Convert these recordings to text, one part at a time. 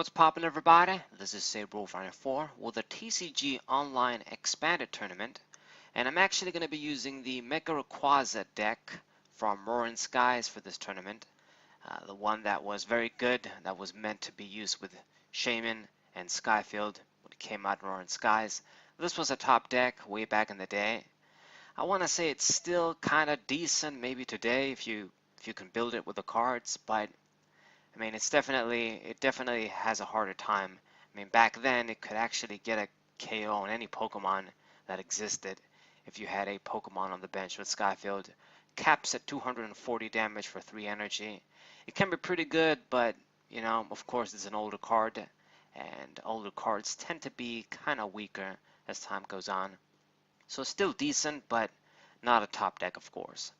What's poppin', everybody? This is Sabre4 with a TCG Online Expanded Tournament, and I'm actually going to be using the Mega Rayquaza deck from Roaring Skies for this tournament. The one that was very good, that was meant to be used with Shaymin and Skyfield when it came out in Roaring Skies. This was a top deck way back in the day. I want to say it's still kind of decent maybe today if you can build it with the cards, but I mean, it definitely has a harder time. I mean, back then it could actually get a KO on any Pokemon that existed. If you had a Pokemon on the bench with Skyfield, caps at 240 damage for 3 energy. It can be pretty good, but you know, of course, it's an older card, and older cards tend to be kind of weaker as time goes on. So still decent, but not a top deck, of course.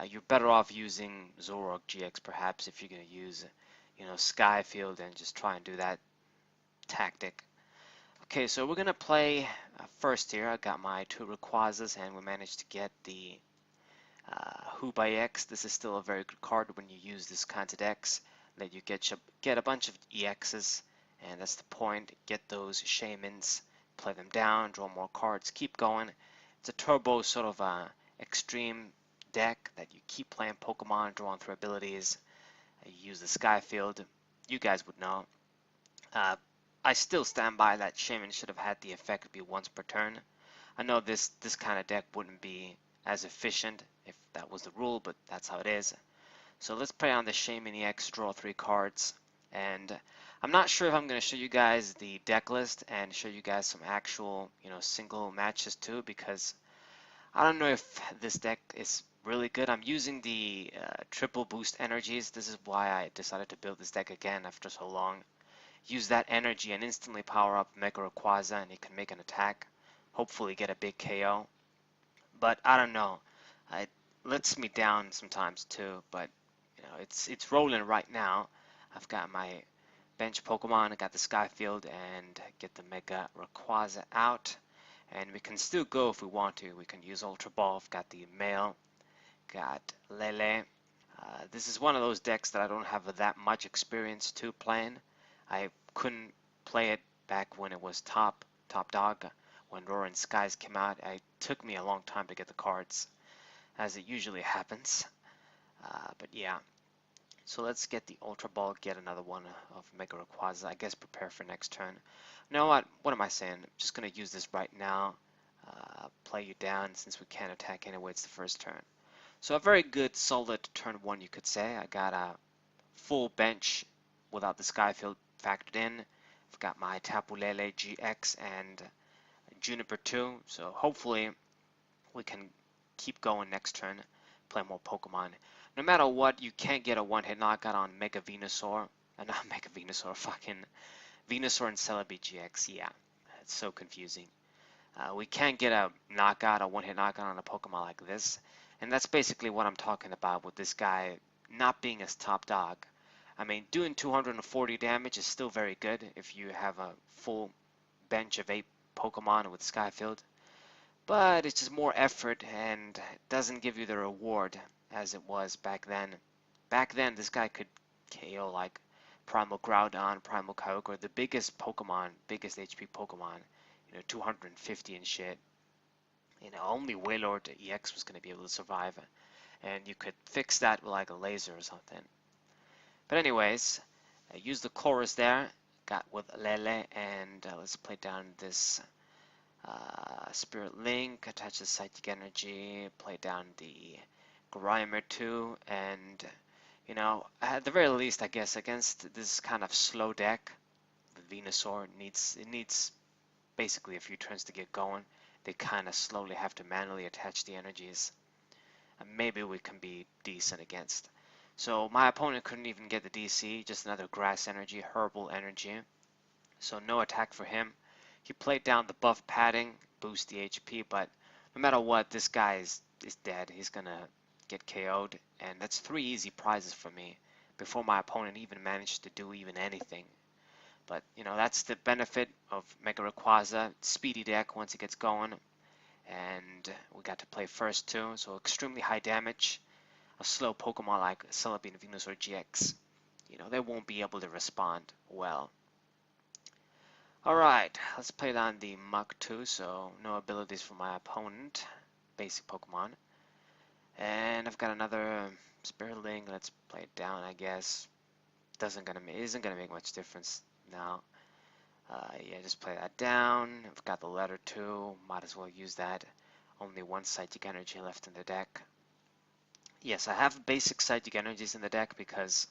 You're better off using Zoroark GX perhaps if you're going to use Skyfield and just try and do that tactic. Okay, so we're gonna play first here. I got my 2 Rayquazas and we managed to get the OHKOing EX. This is still a very good card when you use this kinds of decks, that you get a bunch of EXs, and that's the point. Get those shaymins, play them down, draw more cards, keep going. It's a turbo sort of extreme deck that you keep playing Pokemon, drawing through abilities. You use the Skyfield, you guys would know. I still stand by that Shaymin should have had the effect be once per turn. I know this kind of deck wouldn't be as efficient if that was the rule, but that's how it is. So let's play on the Shaymin EX, draw 3 cards, and I'm not sure if I'm going to show you guys the deck list and show you guys some actual, single matches too, because I don't know if this deck is really good. I'm using the triple boost energies. This is why I decided to build this deck again after so long. Use that energy and instantly power up Mega Rayquaza, and he can make an attack. Hopefully get a big KO. But I don't know. It lets me down sometimes too. But it's rolling right now. I've got my bench Pokemon. I got the Skyfield and get the Mega Rayquaza out. And we can still go if we want to. We can use Ultra Ball. I've got the male. Got Lele. This is one of those decks that I don't have that much experience to playing. I couldn't play it back when it was top dog. When Roaring Skies came out, it took me a long time to get the cards, as it usually happens. But yeah, so let's get the Ultra Ball, get another one of Mega Rayquaza. I guess prepare for next turn. You know what? What am I saying? I'm just gonna use this right now. Play you down since we can't attack anyway. It's the first turn. So a very good solid turn 1, you could say. I got a full bench without the Skyfield factored in. I've got my Tapu Lele GX and Juniper 2, so hopefully we can keep going next turn, play more Pokemon. No matter what, you can't get a one-hit knockout on Mega Venusaur, not Mega Venusaur, fucking Venusaur and Celebi GX, yeah, it's so confusing. We can't get a knockout, a one-hit knockout on a Pokemon like this, and that's basically what I'm talking about with this guy not being as top dog. I mean, doing 240 damage is still very good if you have a full bench of 8 Pokemon with Skyfield, but it's just more effort and it doesn't give you the reward as it was back then. Back then, this guy could KO like Primal Groudon, Primal Kyogre, the biggest Pokemon, biggest HP Pokemon, 250 and shit. Only Wailord EX was going to be able to survive, and you could fix that with like a laser or something. But anyways, I used the chorus there, got with Lele, and let's play down this Spirit Link, attach the Psychic Energy, play down the Grimer too, and at the very least, I guess, against this kind of slow deck, the Venusaur needs basically a few turns to get going. They kind of slowly have to manually attach the energies. And maybe we can be decent against. So my opponent couldn't even get the DC, just another grass energy, herbal energy. So no attack for him. He played down the buff padding, boost the HP, but no matter what, this guy is dead. He's gonna get KO'd, and that's 3 easy prizes for me before my opponent even managed to do even anything. But that's the benefit of Mega Rayquaza, speedy deck once it gets going, and we got to play first too, so extremely high damage. A slow Pokemon like Celebi and Venusaur GX, they won't be able to respond well. Alright, let's play down the Mach 2, so no abilities for my opponent. Basic Pokemon. And I've got another Spirit Link. Let's play it down, I guess. Isn't gonna make much difference now. Yeah, just play that down. I've got the letter 2. Might as well use that. Only one Psychic Energy left in the deck. Yes, I have basic Psychic Energies in the deck because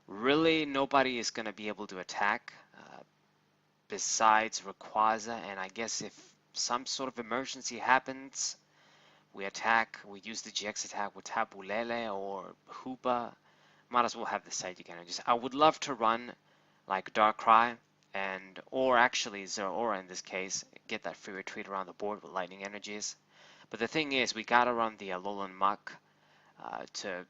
really nobody is gonna be able to attack besides Rayquaza, and I guess if some sort of emergency happens, we attack, we use the GX attack with Tapu Lele or Hoopa, might as well have the Psychic Energies. I would love to run like Darkrai or actually Zeraora in this case, get that free retreat around the board with Lightning Energies. But the thing is, we gotta run the Alolan Muck to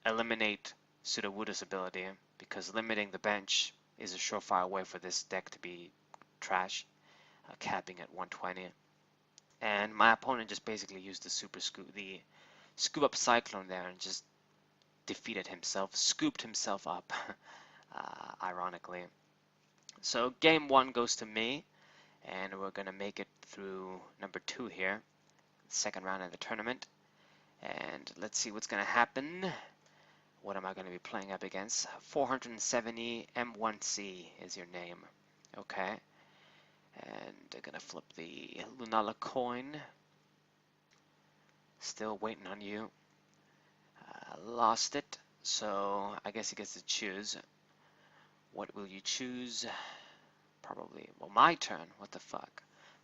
eliminate Sudowoodo's ability, because limiting the bench is a surefire way for this deck to be trash, capping at 120. And my opponent just basically used the scoop up Cyclone there and just defeated himself, scooped himself up, ironically. So game 1 goes to me, and we're gonna make it through number 2 here, second round of the tournament. And let's see what's gonna happen. What am I gonna be playing up against? 470 M1C is your name. Okay. And I'm gonna flip the Lunala coin. Still waiting on you. Lost it, so I guess he gets to choose. What will you choose? Probably, well, my turn. What the fuck?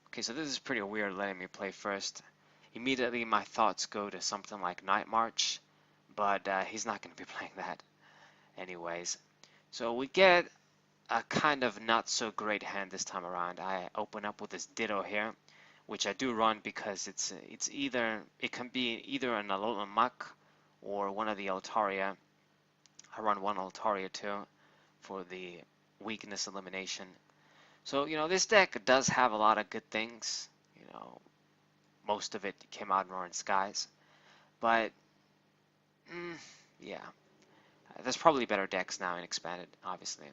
Okay, so this is pretty weird letting me play first. Immediately my thoughts go to something like Night March, but he's not going to be playing that anyways. So we get a kind of not so great hand this time around. I open up with this Ditto here, which I do run because it can be either an Alolan Muck or one of the Altaria. I run one Altaria too for the weakness elimination. So, this deck does have a lot of good things. Most of it came out in Roaring Skies. But, yeah. There's probably better decks now in Expanded, obviously.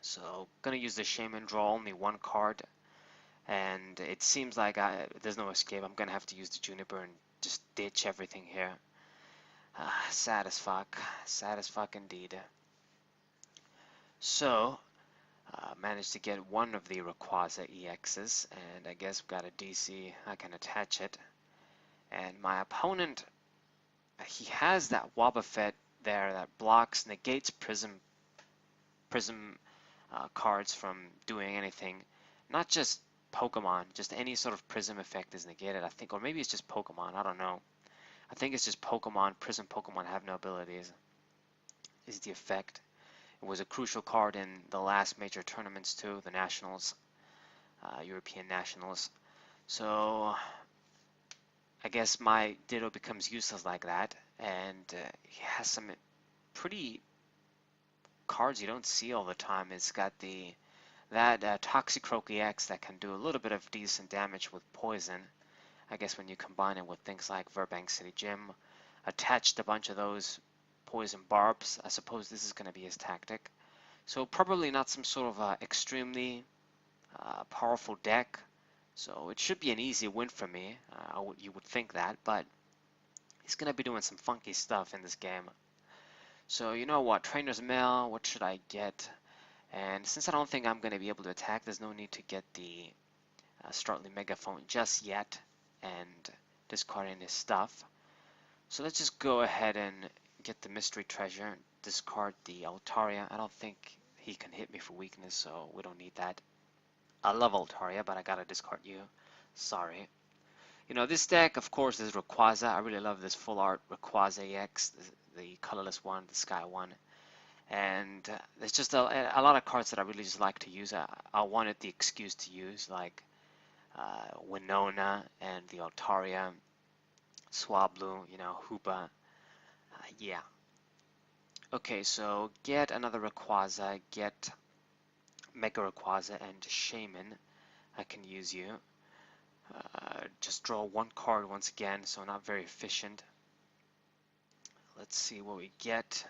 So, gonna use the Shaymin, draw only one card. And it seems like there's no escape. I'm gonna have to use the Juniper and just ditch everything here. Sad as fuck. Sad as fuck indeed. So, managed to get one of the Rayquaza EXs, and I guess we've got a DC. I can attach it. And my opponent, he has that Wobbuffet there that negates Prism cards from doing anything. Not just Pokemon, just any sort of Prism effect is negated, I think. Or maybe it's just Pokemon, I don't know. I think it's just Pokemon. Prism Pokemon have no abilities, is the effect. It was a crucial card in the last major tournaments too, the Nationals, European Nationals. So I guess my Ditto becomes useless like that, and he has some pretty cards you don't see all the time. It's got that Toxicroak EX that can do a little bit of decent damage with poison. I guess when you combine it with things like Verbank City Gym, attached a bunch of those poison barbs, I suppose this is going to be his tactic. So probably not some sort of extremely powerful deck. So it should be an easy win for me. You would think that, but he's going to be doing some funky stuff in this game. So you know what, Trainer's Mail, what should I get? And since I don't think I'm going to be able to attack, there's no need to get the Startling Megaphone just yet and discarding his stuff. So let's just go ahead and get the Mystery Treasure, discard the Altaria. I don't think he can hit me for weakness, so we don't need that. I love Altaria, but I gotta discard you. Sorry. This deck, of course, is Rayquaza. I really love this full art Rayquaza EX, the colorless one, the sky one. And there's just a lot of cards that I really just like to use. I wanted the excuse to use, like Winona and the Altaria, Swablu, Hoopa. Yeah. Okay, so get another Rayquaza, get Mega Rayquaza and Shaymin. I can use you. Just draw one card once again, so not very efficient. Let's see what we get.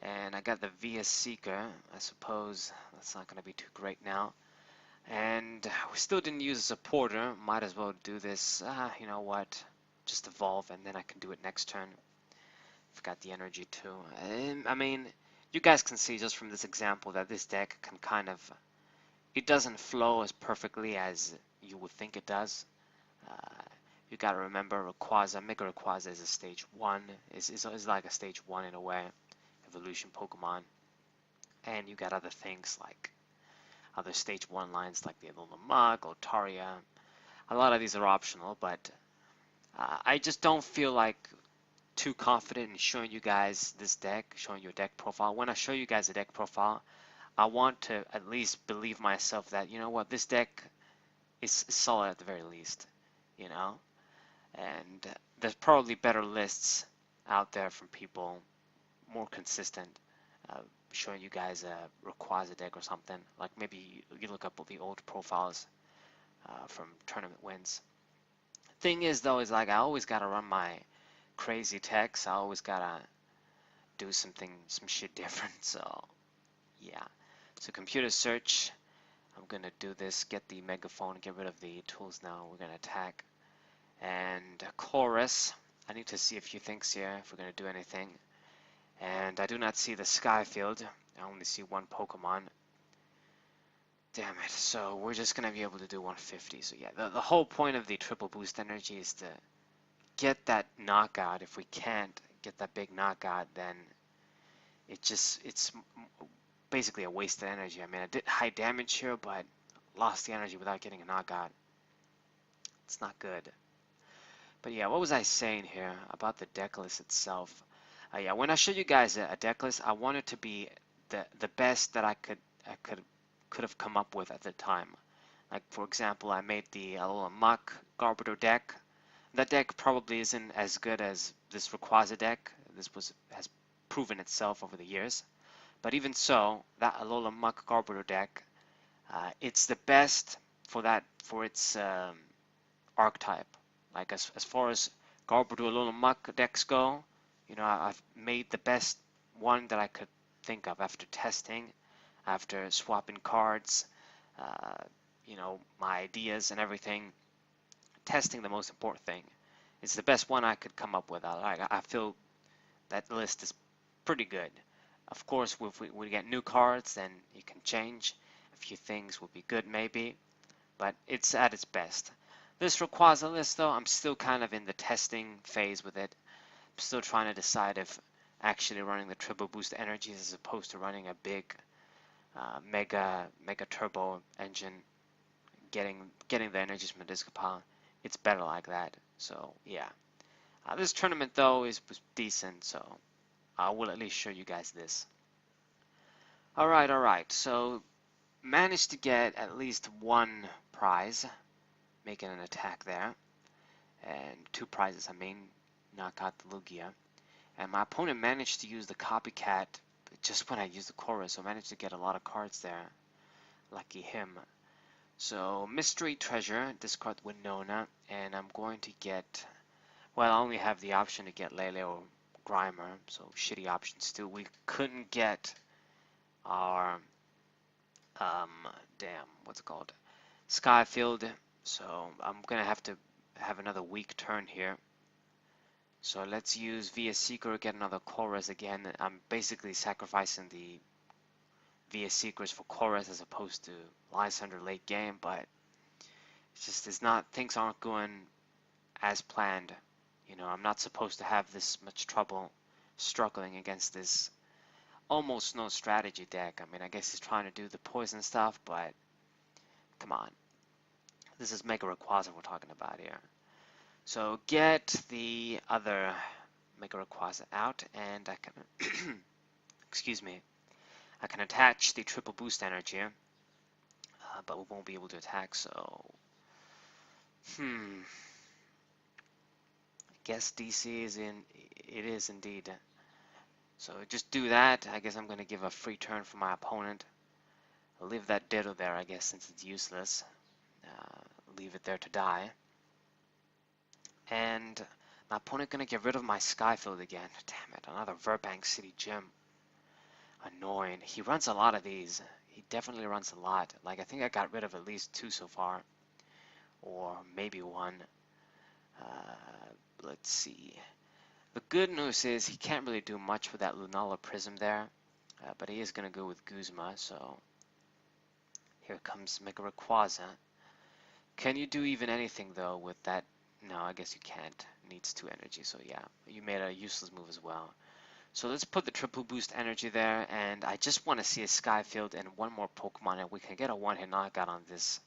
And I got the Via Seeker. I suppose that's not going to be too great now. And we still didn't use a supporter. Might as well do this. You know what? Just evolve and then I can do it next turn. Forgot the energy too. I mean, you guys can see just from this example that this deck can kind of, it doesn't flow as perfectly as you would think it does. You gotta remember Rayquaza, Mega Rayquaza is a stage 1, is like a stage 1 in a way, evolution Pokemon. And you got other things like other stage 1 lines like the Alola Mug, Altaria. A lot of these are optional, but I just don't feel like too confident in showing you guys this deck, showing your deck profile. When I show you guys the deck profile, I want to at least believe myself that, you know what, this deck is solid at the very least, you know? And there's probably better lists out there from people, more consistent, showing you guys a Rayquaza deck or something. Like maybe you look up the old profiles from tournament wins. Thing is though, is like I always gotta run my crazy techs. I always gotta do some shit different. So yeah. So computer search. I'm gonna do this. Get the megaphone. Get rid of the tools now. We're gonna attack. And chorus. I need to see a few things here if we're gonna do anything. And I do not see the sky field. I only see one Pokemon. Damn it. So we're just gonna be able to do 150. So yeah, the whole point of the triple boost energy is to get that knockout. If we can't get that big knockout, then it's basically a wasted energy. I mean, I did high damage here, but lost the energy without getting a knockout. It's not good. But yeah, what was I saying here about the deck list itself? Yeah, when I showed you guys a deck list, I wanted to be the best that I could have come up with at the time. Like for example, I made the Alola Muck Garbodor deck. That deck probably isn't as good as this Rayquaza deck. This has proven itself over the years. But even so, that Alola Muck Garbodor deck, it's the best for its archetype. Like as far as Garbodor Alola Muck decks go, you know, I've made the best one that I could think of after testing, after swapping cards, you know, my ideas and everything. Testing the most important thing. It's the best one I could come up with. I feel that list is pretty good. Of course, if we get new cards, then you can change. A few things will be good maybe, but it's at its best. This Rayquaza list though, I'm still kind of in the testing phase with it. I'm still trying to decide if actually running the triple boost energies as opposed to running a big mega turbo engine, getting the energies from the disc pile. It's better like that. So yeah, this tournament though was decent, so I will at least show you guys this. Alright, so managed to get at least one prize, making an attack there, and 2 prizes, I mean, knock out the Lugia. And my opponent managed to use the copycat just when I used the chorus, so I managed to get a lot of cards there. Lucky him. So mystery treasure, discard Winona, and I'm going to get, well, I only have the option to get Lele or Grimer, so shitty options too. We couldn't get our what's it called, Skyfield, so I'm gonna have to have another weak turn here. So let's use Via Seeker, get another chorus again. I'm basically sacrificing the Via Seekers for chorus as opposed to Lysander late game, but it's not, things aren't going as planned. You know, I'm not supposed to have this much trouble struggling against this almost no strategy deck. I mean, I guess he's trying to do the poison stuff, but come on. This is Mega Rayquaza we're talking about here. So get the other Mega Rayquaza out, and I can, excuse me, I can attach the triple boost energy, but we won't be able to attack, so, I guess DC is in, it is indeed. So just do that. I guess I'm going to give a free turn for my opponent. I'll leave that Ditto there, I guess, since it's useless. Leave it there to die. And my opponent going to get rid of my Skyfield again. Damn it, another Verbank City Gym. Annoying. He runs a lot of these. He definitely runs a lot. Like, I think I got rid of at least 2 so far, or maybe 1. Let's see. The good news is he can't really do much with that Lunala Prism there, but he is going to go with Guzma, so here comes Mega Rayquaza. Can you do even anything though with that? No, I guess you can't. Needs 2 energy, so yeah, you made a useless move as well. So let's put the triple boost energy there, and I just want to see a Skyfield and 1 more Pokemon, and we can get a 1-hit knockout on this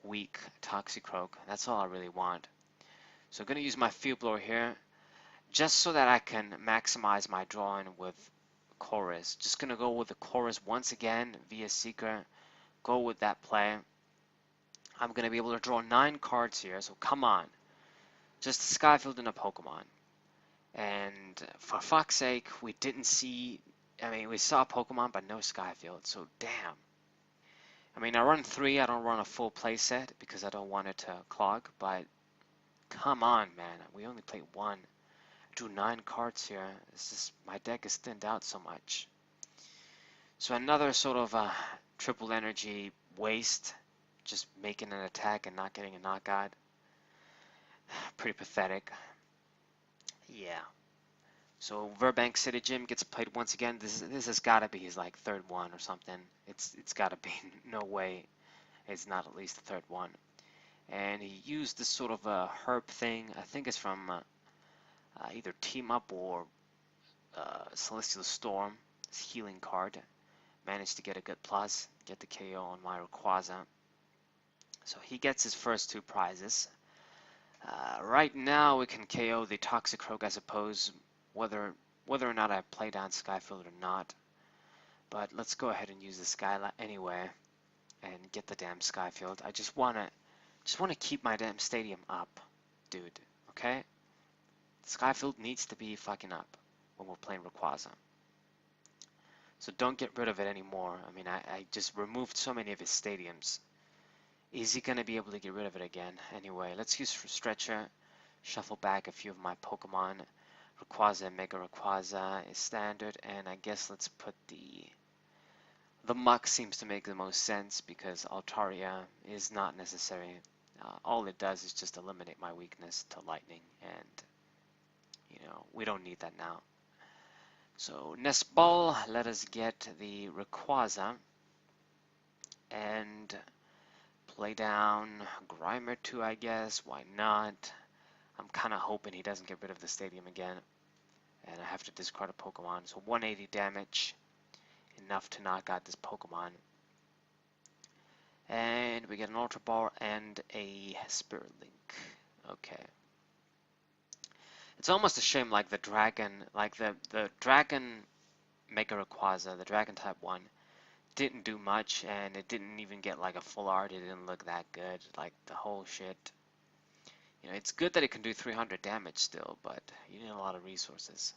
weak Toxicroak. That's all I really want. So I'm going to use my Field Blower here, just so that I can maximize my drawing with Chorus. Just going to go with the Chorus once again via Seeker. Go with that play. I'm going to be able to draw 9 cards here, so come on. Just a Skyfield and a Pokemon. And for fuck's sake, we didn't see, I mean, we saw Pokemon, but no Skyfield, so damn. I mean, I run 3, I don't run a full playset because I don't want it to clog, but come on, man. We only played 1. I drew 9 cards here. It's just, my deck is thinned out so much. So another sort of triple energy waste, just making an attack and not getting a knockout. Pretty pathetic. Yeah. So Verbank City Gym gets played once again. This has got to be his like 3rd one or something. It's got to be. No way it's not at least the 3rd one. And he used this sort of a herb thing. I think it's from either Team Up or Celestial Storm. His healing card. Managed to get a good plus. Get the KO on my Rayquaza. So he gets his first 2 prizes. Right now we can KO the Toxicroak, I suppose, whether or not I play down Skyfield or not. But let's go ahead and use the Skylight anyway and get the damn Skyfield. I just wanna keep my damn stadium up, dude. Okay? Skyfield needs to be fucking up when we're playing Rayquaza. So don't get rid of it anymore. I mean, I just removed so many of his stadiums. Is he going to be able to get rid of it again? Anyway, let's use Stretcher. Shuffle back a few of my Pokemon. Rayquaza and Mega Rayquaza is standard. And I guess let's put the Muck seems to make the most sense because Altaria is not necessary. All it does is just eliminate my weakness to Lightning. And, you know, we don't need that now. So, Nest Ball, let us get the Rayquaza. And play down Grimer 2, I guess. Why not? I'm kind of hoping he doesn't get rid of the stadium again. And I have to discard a Pokemon. So 180 damage. Enough to knock out this Pokemon. And we get an Ultra Ball and a Spirit Link. Okay. It's almost a shame like the Dragon, like the Dragon Mega Rayquaza, the Dragon type 1. Didn't do much, and it didn't even get like a full art. It didn't look that good, like the whole shit. You know, it's good that it can do 300 damage still, but you need a lot of resources.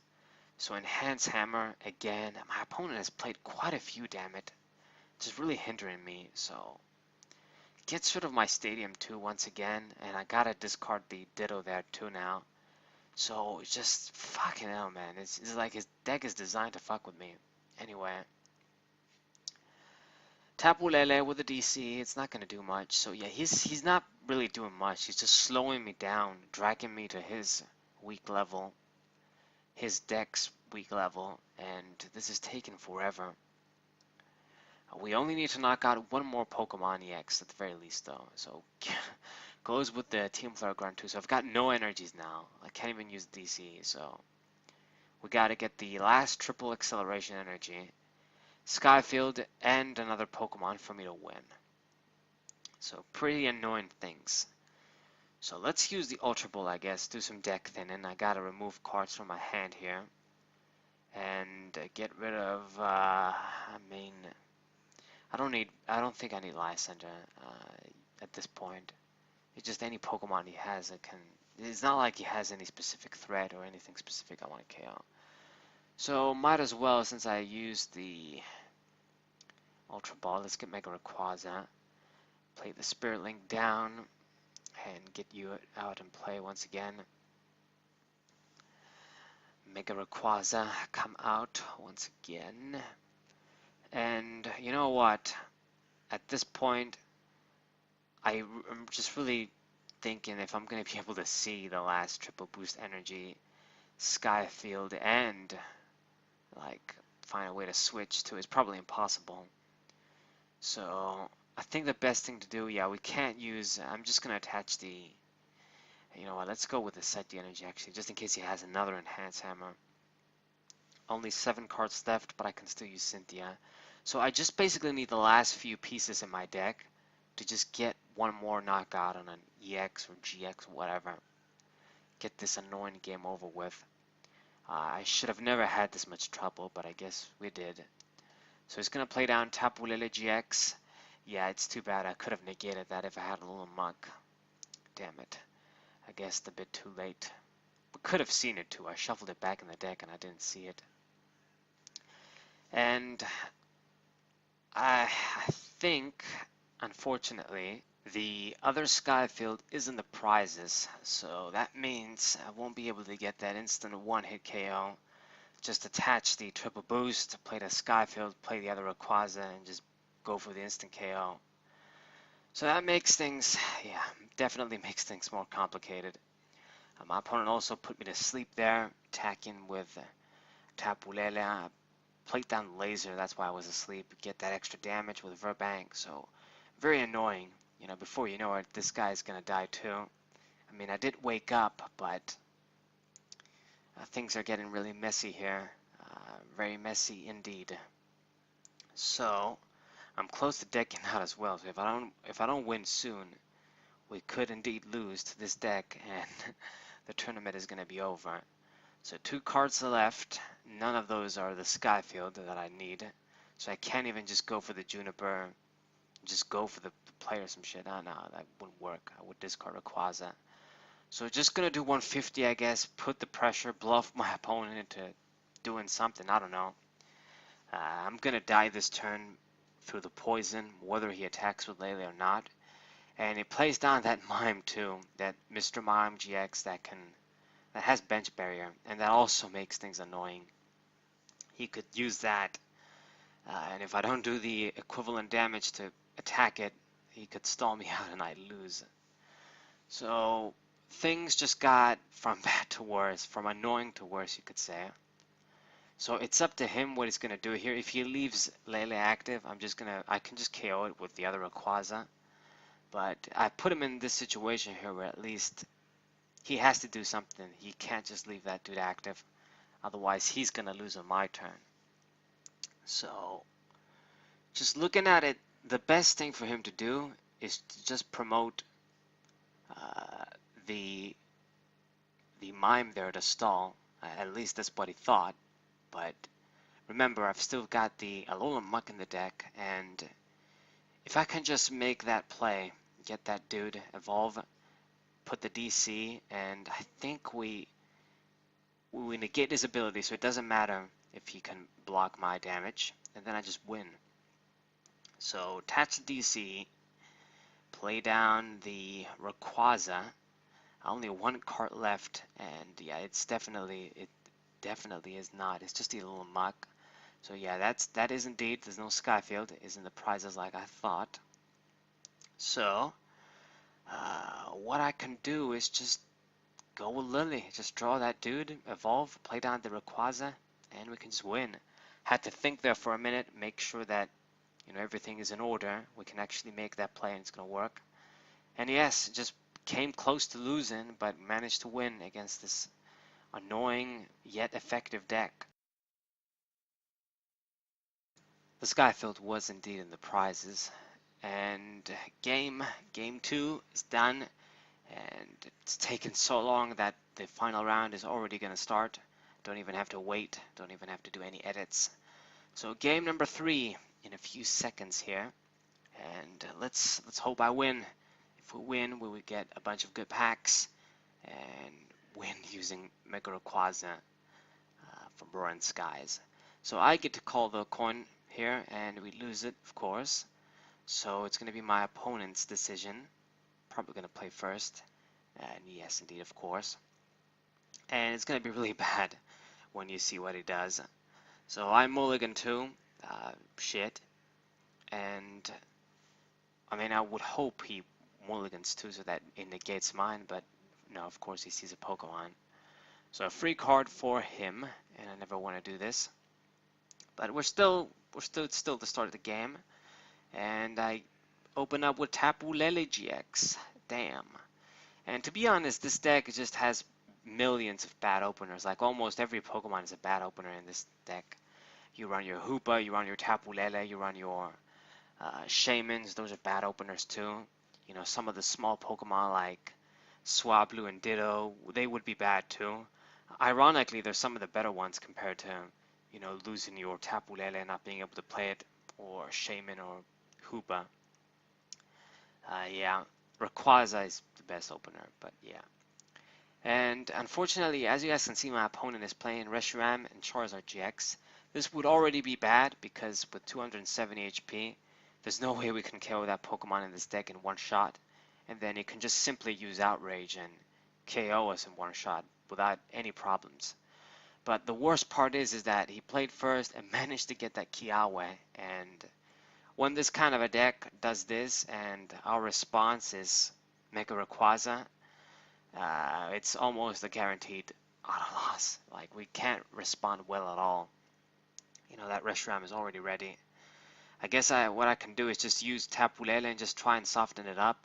So Enhance Hammer again. My opponent has played quite a few, damn it. It's just really hindering me. So gets rid of my Stadium too once again, and I gotta discard the Ditto there too now. So it's just fucking hell, man. It's like his deck is designed to fuck with me. Anyway. Tapu Lele with a DC, it's not going to do much. So yeah, he's not really doing much. He's just slowing me down, dragging me to his weak level, his deck's weak level, and this is taking forever. We only need to knock out 1 more Pokemon EX at the very least though. So goes with the Team Flare Ground too. So I've got no energies now. I can't even use DC, so we got to get the last triple acceleration energy. Skyfield and another Pokemon for me to win. So pretty annoying things. So let's use the Ultra Ball, I guess, do some deck thinning. I gotta remove cards from my hand here. And get rid of, I mean, I don't think I need Lysandre at this point. It's just any Pokemon he has that can, it's not like he has any specific threat or anything specific I want to KO. So might as well, since I used the Ultra Ball, let's get Mega Rayquaza. Play the Spirit Link down and get you out and play once again. Mega Rayquaza come out once again. And you know what? At this point, I'm just really thinking if I'm going to be able to see the last triple boost energy, Skyfield, and like find a way to switch to, it's probably impossible. So I think the best thing to do, yeah, we can't use, I'm just going to attach the, you know what, let's go with the set the energy actually, just in case he has another enhanced hammer. Only 7 cards left, but I can still use Cynthia. So I just basically need the last few pieces in my deck to just get one more knockout on an EX or GX or whatever. Get this annoying game over with. I should have never had this much trouble, but I guess we did. So he's going to play down Tapu Lele GX. Yeah, it's too bad. I could have negated that if I had a little muck. Damn it. I guess a bit too late. We could have seen it too. I shuffled it back in the deck and I didn't see it. And I think, unfortunately, the other Skyfield is in the prizes, so that means I won't be able to get that instant one-hit KO. Just attach the triple boost, play the Skyfield, play the other Rayquaza, and just go for the instant KO. So that makes things, yeah, definitely makes things more complicated. My opponent also put me to sleep there, attacking with Tapu Lele. Played down the laser, that's why I was asleep. Get that extra damage with Verbank, so very annoying. You know, before you know it, this guy's gonna die too. I mean, I did wake up, but things are getting really messy here. Very messy indeed. So I'm close to decking out as well. So if I don't win soon, we could indeed lose to this deck, and the tournament is gonna be over. So 2 cards left. None of those are the Skyfield that I need. So I can't even just go for the Juniper. Just go for the player or some shit. No, that wouldn't work. I would discard Rayquaza. So just gonna do 150, I guess. Put the pressure, bluff my opponent into doing something. I don't know. I'm gonna die this turn through the poison, whether he attacks with Lele or not. And it plays down that Mime too, that Mr. Mime GX that has bench barrier, and that also makes things annoying. He could use that, and if I don't do the equivalent damage to attack it, he could stall me out and I'd lose. So things just got from bad to worse, from annoying to worse, you could say. So it's up to him what he's gonna do here. If he leaves Lele active, I can just KO it with the other Rayquaza. But I put him in this situation here where at least he has to do something. He can't just leave that dude active. Otherwise, he's going to lose on my turn. So, just looking at it, the best thing for him to do is to just promote the Mime there to stall. At least that's what he thought. But remember, I've still got the Alolan Muck in the deck. And if I can just make that play, get that dude, evolve, put the DC, and I think we negate his ability, so it doesn't matter if he can block my damage, and then I just win. So attach the DC, play down the Rayquaza. Only 1 card left, and yeah, it definitely is not. It's just a little muck. So yeah, that is indeed. There's no Skyfield. It is in the prizes like I thought. So what I can do is just go with Lily. Just draw that dude, evolve, play down the Rayquaza, and we can just win. Had to think there for a minute, make sure that everything is in order. We can actually make that play and it's gonna work. And yes, just came close to losing, but managed to win against this annoying yet effective deck. The Skyfield was indeed in the prizes, and game 2 is done. And it's taken so long that the final round is already going to start. Don't even have to wait, don't even have to do any edits. So game number 3 in a few seconds here, and let's hope I win. If we win, we would get a bunch of good packs and win using Mega Rayquaza from Roaring Skies. So I get to call the coin here, and we lose it, of course. So it's going to be my opponent's decision. Probably going to play first, and yes, indeed, of course. And it's going to be really bad when you see what he does. So I mulligan too. shit. And I mean, I would hope he mulligans too, so that it negates mine, but no, of course he sees a Pokemon. So a free card for him, and I never want to do this. But we're still the start of the game, and I open up with Tapu Lele GX. Damn. And to be honest, this deck just has millions of bad openers. Like almost every Pokemon is a bad opener in this deck. You run your Hoopa, you run your Tapu Lele, you run your Shaymins. Those are bad openers too. You know, some of the small Pokemon like Swablu and Ditto, they would be bad too. Ironically, they're some of the better ones compared to, you know, losing your Tapu Lele and not being able to play it, or Shaymin or Hoopa. Yeah, Rayquaza is the best opener, but yeah. And unfortunately, as you guys can see, my opponent is playing Reshiram and Charizard GX. This would already be bad because with 270 HP, there's no way we can KO that Pokemon in this deck in one shot. And then it can just simply use Outrage and KO us in one shot without any problems. But the worst part is that he played first and managed to get that Kiawe. And when this kind of a deck does this and our response is Mega Rayquaza, it's almost a guaranteed auto loss. Like, we can't respond well at all. You know, that Reshiram is already ready. I guess what I can do is just use Tapu Lele and just try and soften it up.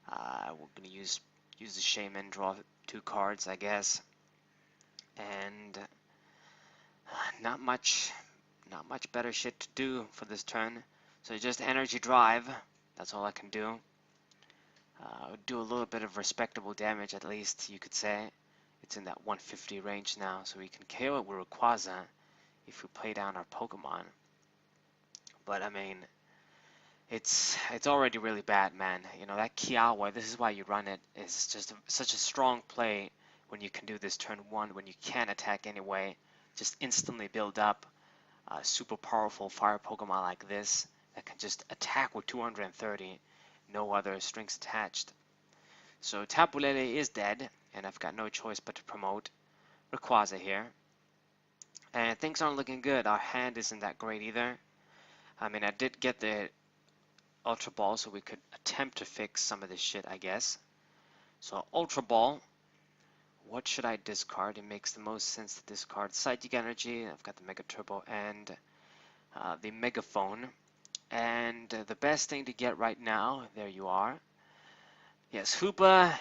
We're gonna use the Shaymin, draw 2 cards, I guess, and not much better shit to do for this turn. So just Energy Drive. That's all I can do. Do a little bit of respectable damage, at least you could say. It's in that 150 range now, so we can KO it with Rayquaza if we play down our Pokemon. But I mean, it's already really bad, man. You know, that Kiawe, this is why you run it. It's just such a strong play when you can do this turn 1, when you can't attack anyway. Just instantly build up a super powerful fire Pokemon like this that can just attack with 230. No other strings attached. So Tapu Lele is dead, and I've got no choice but to promote Rayquaza here. And things aren't looking good. Our hand isn't that great either. I mean, I did get the Ultra Ball, so we could attempt to fix some of this shit, I guess. So Ultra Ball. What should I discard? It makes the most sense to discard Psychic Energy. I've got the Mega Turbo and the Megaphone. And the best thing to get right now, there you are. Yes, Hoopa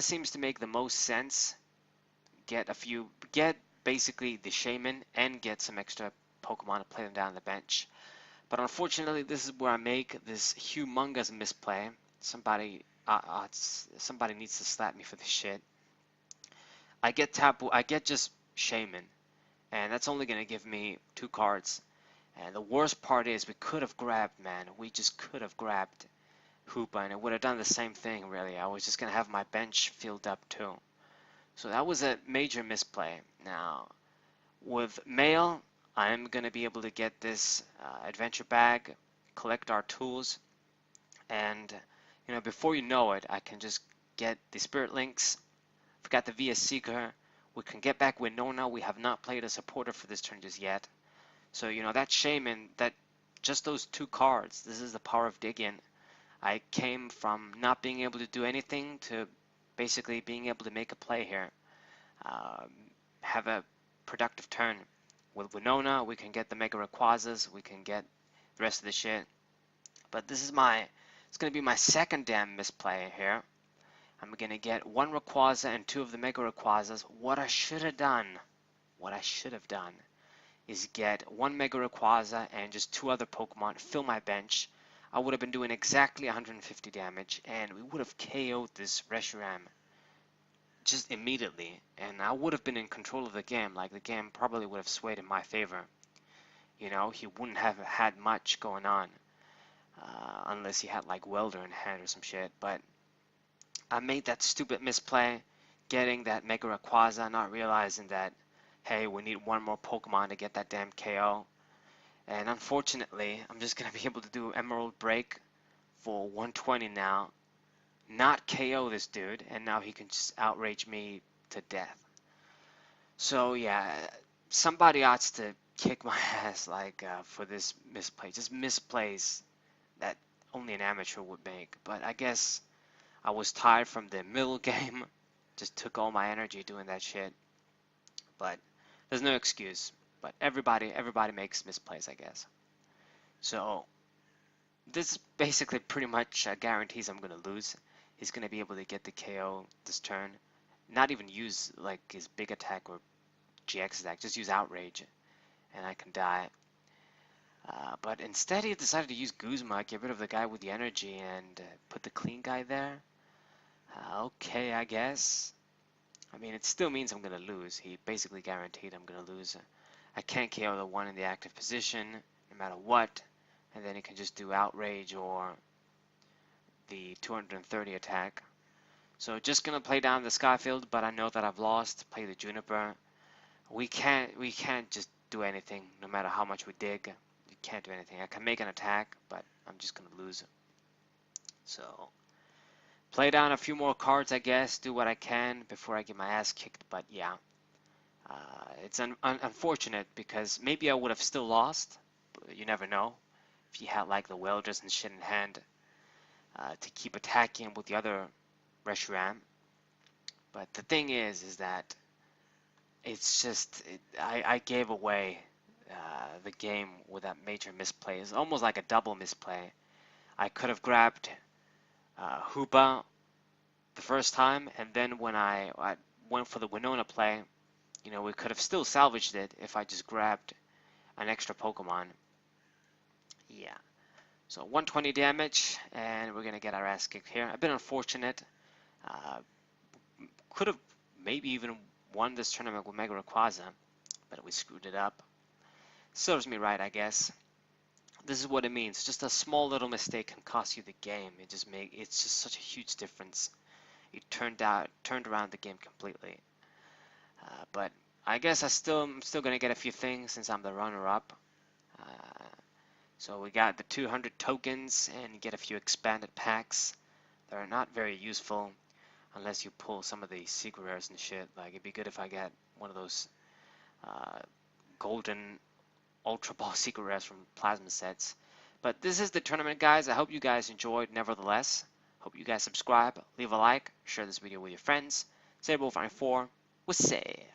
seems to make the most sense. Get basically the Shaymin and get some extra Pokemon to play them down the bench. But unfortunately, this is where I make this humongous misplay. Somebody needs to slap me for this shit. I get just Shaymin, and that's only gonna give me 2 cards. And the worst part is we could have grabbed, man. We just could have grabbed Hoopa, and it would have done the same thing, really. I was just going to have my bench filled up, too. So that was a major misplay. Now, with Mail, I'm going to be able to get this adventure bag, collect our tools, and, you know, before you know it, I can just get the Spirit Links. I've got the VS Seeker. We can get back Winona. We have not played a supporter for this turn just yet. So, you know, that Shaymin, just those 2 cards, this is the power of Dig-In. I came from not being able to do anything to basically being able to make a play here. Have a productive turn. With Winona, we can get the Mega Rayquazas, we can get the rest of the shit. But this is it's going to be my second damn misplay here. I'm going to get 1 Rayquaza and 2 of the Mega Rayquazas. What I should have done is get 1 Mega Rayquaza and just 2 other Pokemon, fill my bench. I would have been doing exactly 150 damage, and we would have KO'd this Reshiram just immediately, and I would have been in control of the game. Like, the game probably would have swayed in my favor. You know, he wouldn't have had much going on, unless he had, like, Welder in hand or some shit. But I made that stupid misplay, getting that Mega Rayquaza, not realizing that, hey, we need 1 more Pokemon to get that damn KO. And unfortunately, I'm just going to be able to do Emerald Break for 120 now, not KO this dude, and now he can just outrage me to death. So yeah, somebody ought to kick my ass like for this misplay. Just misplays that only an amateur would make. But I guess I was tired from the middle game. Just took all my energy doing that shit. But there's no excuse. But everybody makes misplays, I guess. So this basically pretty much guarantees I'm gonna lose. He's gonna be able to get the KO this turn. Not even use like his big attack or GX attack. Just use outrage, and I can die. But instead he decided to use Guzma, get rid of the guy with the energy, and put the clean guy there. Okay, I guess. I mean, it still means I'm gonna lose. He basically guaranteed I'm gonna lose. I can't KO the one in the active position, no matter what. And then he can just do outrage or the 230 attack. So just gonna play down the Skyfield, but I know that I've lost. Play the Juniper. We can't just do anything, no matter how much we dig. We can't do anything. I can make an attack, but I'm just gonna lose. So play down a few more cards, I guess. Do what I can before I get my ass kicked. But yeah, it's unfortunate because maybe I would have still lost. But you never know. If you had like the Welders and shit in hand to keep attacking with the other Reshiram. But the thing is that it's just I gave away the game with that major misplay. It's almost like a double misplay. I could have grabbed Hoopa the first time, and then when I went for the Winona play, you know, we could have still salvaged it if I just grabbed an extra Pokemon. Yeah. So 120 damage, and we're gonna get our ass kicked here. I've been unfortunate. Could have maybe even won this tournament with Mega Rayquaza, but we screwed it up. Serves me right, I guess. This is what it means. Just a small little mistake can cost you the game. It's just such a huge difference. It turned around the game completely. But I guess I'm still gonna get a few things since I'm the runner-up. So we got the 200 tokens and get a few expanded packs. They're not very useful unless you pull some of the secret rares and shit. Like, it'd be good if I get one of those golden Ultra Ball secret rares from plasma sets. But this is the tournament, guys. I hope you guys enjoyed nevertheless. Hope you guys subscribe, leave a like, share this video with your friends. Saberwolf94 will say.